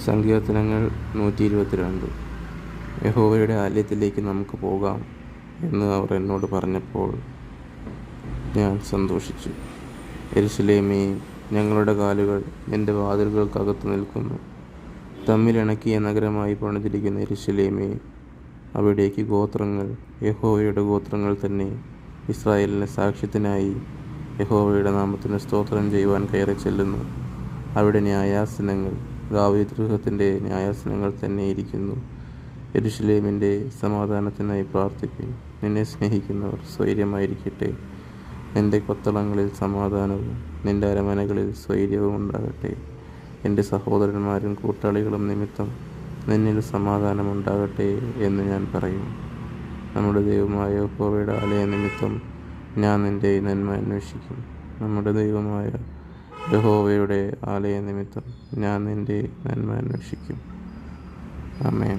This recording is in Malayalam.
സങ്കീർത്തനങ്ങൾ 122. യഹോവയുടെ ആലയത്തിലേക്ക് നമുക്ക് പോകാം എന്ന് അവർ എന്നോട് പറഞ്ഞപ്പോൾ ഞാൻ സന്തോഷിച്ചു. യെരൂശലേമേ, ഞങ്ങളുടെ കാലുകൾ നിന്റെ വാതിലുകൾക്കകത്ത് നിൽക്കുന്നു. തമ്മിലിണക്കിയ നഗരമായി പണിതിരിക്കുന്ന യെരൂശലേമേ, അവിടേക്ക് ഗോത്രങ്ങൾ, യഹോവയുടെ ഗോത്രങ്ങൾ തന്നെ, ഇസ്രായേലിൻ്റെ സാക്ഷ്യത്തിനായി യഹോവയുടെ നാമത്തിന് സ്തോത്രം ചെയ്യുവാൻ കയറി ചെല്ലുന്നു. അവിടെ ന്യായാസനങ്ങൾ, ദാവീദ് ഗൃഹത്തിൻ്റെ ന്യായാസനങ്ങൾ തന്നെ ഇരിക്കുന്നു. യെരൂശലേമിൻ്റെ സമാധാനത്തിനായി പ്രാർത്ഥിപ്പിൻ. നിന്നെ സ്നേഹിക്കുന്നവർ സ്വൈര്യമായിരിക്കട്ടെ. നിന്റെ കൊത്തളങ്ങളിൽ സമാധാനവും നിന്റെ അരമനകളിൽ സ്വൈര്യവും ഉണ്ടാകട്ടെ. എൻ്റെ സഹോദരന്മാരും കൂട്ടാളികളും നിമിത്തം നിന്നിൽ സമാധാനമുണ്ടാകട്ടെ എന്ന് ഞാൻ പറയും. നമ്മുടെ ദൈവമായ യഹോവയുടെ ആലയ നിമിത്തം ഞാൻ നിൻ്റെ നന്മ അന്വേഷിക്കും. നമ്മുടെ ദൈവമായ യഹോവയുടെ ആലയ നിമിത്തം ഞാൻ നിൻ്റെ നന്മ അന്വേഷിക്കും. ആമേൻ.